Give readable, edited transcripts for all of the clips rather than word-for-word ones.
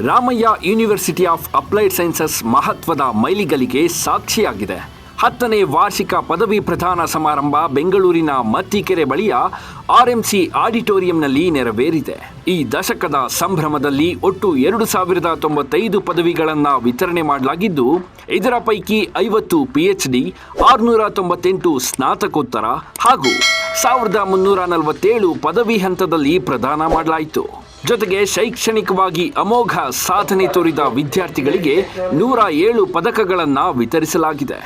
Ramaiah university of applied sciences ಮಹತ್ವದ ಮೈಲಿಗಲ್ಲಿಗೆ ಸಾಕ್ಷಿಯಾಗಿದೆ. 10ನೇ ವಾರ್ಷಿಕ ಪದವಿ ಪ್ರದಾನ ಸಮಾರಂಭ ಬೆಂಗಳೂರಿನ ಮತ್ತಿಕೆರೆ ಬಳಿಯ ಆರ್ಎಂಸಿ ಆಡಿಟೋರಿಯಂನಲ್ಲಿ ನೆರವೇರಿದೆ. ಈ ದಶಕದ ಸಂಭ್ರಮದಲ್ಲಿ ಒಟ್ಟು 2095 ಪದವಿಗಳನ್ನು ವಿತರಣೆ ಮಾಡಲಾಗಿದ್ದು, ಇದರ ಪೈಕಿ 50 PhD, 698 ಸ್ನಾತಕೋತ್ತರ ಹಾಗೂ 1347 ಪದವಿ ಹಂತದಲ್ಲಿ ಪ್ರದಾನ ಮಾಡಲಾಯಿತು. ಜೊತೆಗೆ ಶೈಕ್ಷಣಿಕವಾಗಿ ಅಮೋಘ ಸಾಧನೆ ತೋರಿದ ವಿದ್ಯಾರ್ಥಿಗಳಿಗೆ 107 ಪದಕಗಳನ್ನು ವಿತರಿಸಲಾಗಿದೆ.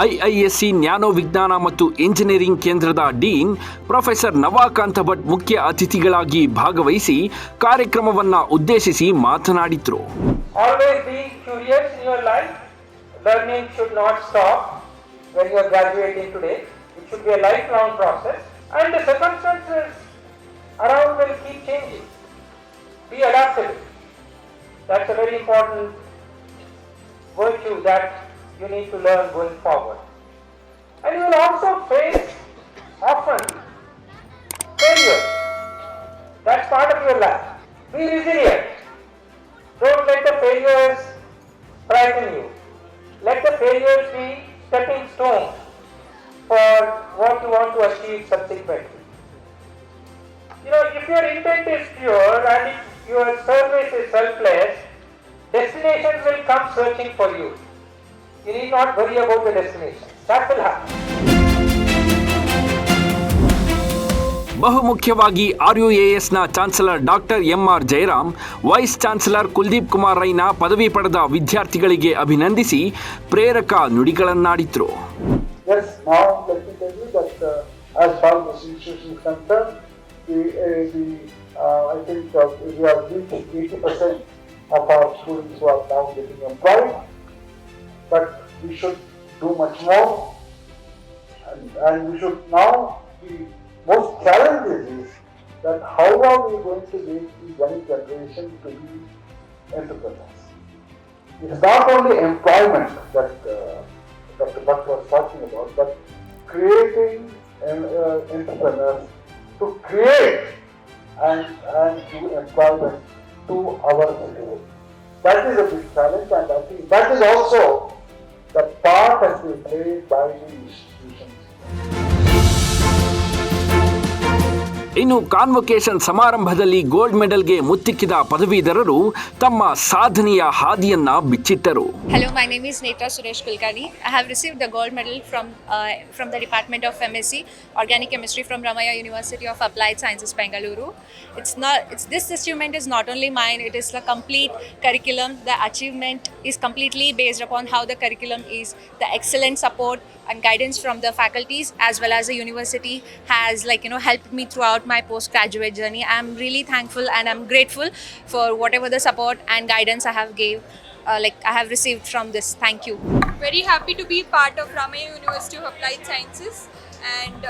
IISc ನ್ಯಾನೋ ವಿಜ್ಞಾನ ಮತ್ತು ಇಂಜಿನಿಯರಿಂಗ್ ಕೇಂದ್ರದ ಡೀನ್ ಪ್ರೊಫೆಸರ್ ನವಾಕಾಂತ ಭಟ್ ಮುಖ್ಯ ಅತಿಥಿಗಳಾಗಿ ಭಾಗವಹಿಸಿ ಕಾರ್ಯಕ್ರಮವನ್ನು ಉದ್ದೇಶಿಸಿ ಮಾತನಾಡಿದರು. Always be curious in your life. Learning should not stop when you are graduating today. It should be a lifelong process, and the circumstances around will keep changing. Be adaptable. That's a very important virtue that you need to learn going forward. And you will also face often failure. That's part of your life. Be resilient. Don't let the failures frighten you. Let the failures be stepping stones for what you want to achieve subsequently. You know, if your intent is pure and if your service is selfless, destinations will come searching for you. You need not worry about the destination. That will happen. ಬಹುಮುಖ್ಯವಾಗಿ RUASನ chancellor doctor MR Jayaram, vice chancellor Kuldeep Kumar Raina ಪದವಿ ಪಡೆದ ವಿದ್ಯಾರ್ಥಿಗಳಿಗೆ ಅಭಿನಂದಿಸಿ ಪ್ರೇರಕ ನುಡಿಗಳನ್ನಾಡಿದ್ರು. Yes, now let me tell you that as far as this institution is concerned, I think we have reached 80% of our students who are now getting employed. But we should do much more, and we should now, the most challenges is that how are we going to make the young generation to be entrepreneurs. It is not only employment that Dr. Bhatt was talking about, but creating entrepreneurs to create and do employment to our people. That is a big challenge, and I think that is also the part has been played by the institutions. ಇನ್ನು convocation ಸಮಾರಂಭದಲ್ಲಿ gold ಮೆಡಲ್ಗೆ ಮುತ್ತಿಕ್ಕಿದ ಪದವೀಧರರು ತಮ್ಮ ಸಾಧನೆಯ ಹಾದಿಯನ್ನ ಬಿಚ್ಚಿಟ್ಟರು. Hello, my name is Netra Suresh Kulkarni. I have received the gold medal from the Department of MSc Organic Chemistry from Ramaiah University of Applied Sciences, Bengaluru. This achievement is not only mine, it is the complete curriculum. The achievement is completely based upon how the curriculum is, the excellent support and guidance from the faculties as well as the university has helped me throughout my postgraduate journey. I am really thankful and I'm grateful for whatever the support and guidance I have received from this. Thank you. Very happy to be part of Ramaiah University of Applied Sciences, and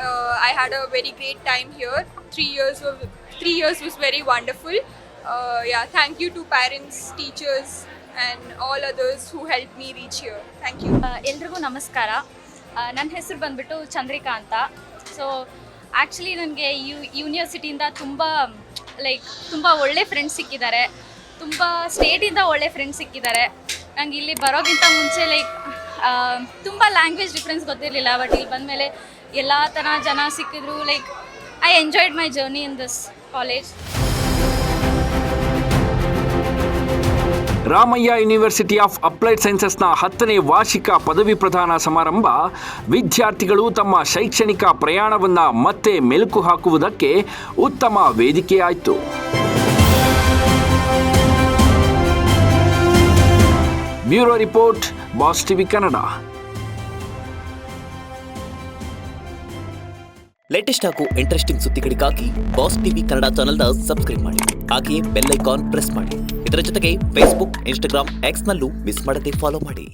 I had a very great time here. 3 years was very wonderful. Thank you to parents, teachers and all others who helped me reach here. Thank you. ಎಲ್ರಿಗೂ ನಮಸ್ಕಾರ. ನನ್ನ ಹೆಸರು ಬಂದ್ಬಿಟ್ಟು ಚಂದ್ರಿಕಾ ಅಂತ. So actually ನನಗೆ ಯೂನಿವರ್ಸಿಟಿಯಿಂದ ತುಂಬ ಒಳ್ಳೆ friends ಸಿಕ್ಕಿದ್ದಾರೆ, ತುಂಬ ಸ್ಟೇಟಿಂದ ಒಳ್ಳೆ ಫ್ರೆಂಡ್ಸ್ ಸಿಕ್ಕಿದ್ದಾರೆ. ನಂಗೆ ಇಲ್ಲಿ ಬರೋಕ್ಕಿಂತ ಮುಂಚೆ ತುಂಬ ಲ್ಯಾಂಗ್ವೇಜ್ ಡಿಫ್ರೆನ್ಸ್ ಗೊತ್ತಿರಲಿಲ್ಲ, ಬಟ್ ಇಲ್ಲಿ ಬಂದಮೇಲೆ ಎಲ್ಲ ಥರ ಜನ ಸಿಕ್ಕಿದ್ರು. I enjoyed my journey in this college. Ramaiah university of applied ಸೈನ್ಸಸ್ನ 10ನೇ ವಾರ್ಷಿಕ ಪದವಿ ಪ್ರದಾನ ಸಮಾರಂಭ ವಿದ್ಯಾರ್ಥಿಗಳು ತಮ್ಮ ಶೈಕ್ಷಣಿಕ ಪ್ರಯಾಣವನ್ನು ಮತ್ತೆ ಮೆಲುಕು ಹಾಕುವುದಕ್ಕೆ ಉತ್ತಮ ವೇದಿಕೆಯಾಯಿತು. Bureau report, Boss TV Kannada. Latest ಹಾಗೂ ಇಂಟ್ರೆಸ್ಟಿಂಗ್ ಸುದ್ದಿಗಳಿಗಾಗಿ ಬಾಸ್ ಟಿವಿ ಕನ್ನಡ ಚಾನೆಲ್ನ ಸಬ್ಸ್ಕ್ರೈಬ್ ಮಾಡಿ. ಹಾಗೆಯೇ ಬೆಲ್ ಐಕಾನ್ ಪ್ರೆಸ್ ಮಾಡಿ. ಇದರ ಜೊತೆಗೆ ಫೇಸ್ಬುಕ್, ಇನ್ಸ್ಟಾಗ್ರಾಮ್, ಎಕ್ಸ್ನಲ್ಲೂ ಮಿಸ್ ಮಾಡದೆ ಫಾಲೋ ಮಾಡಿ.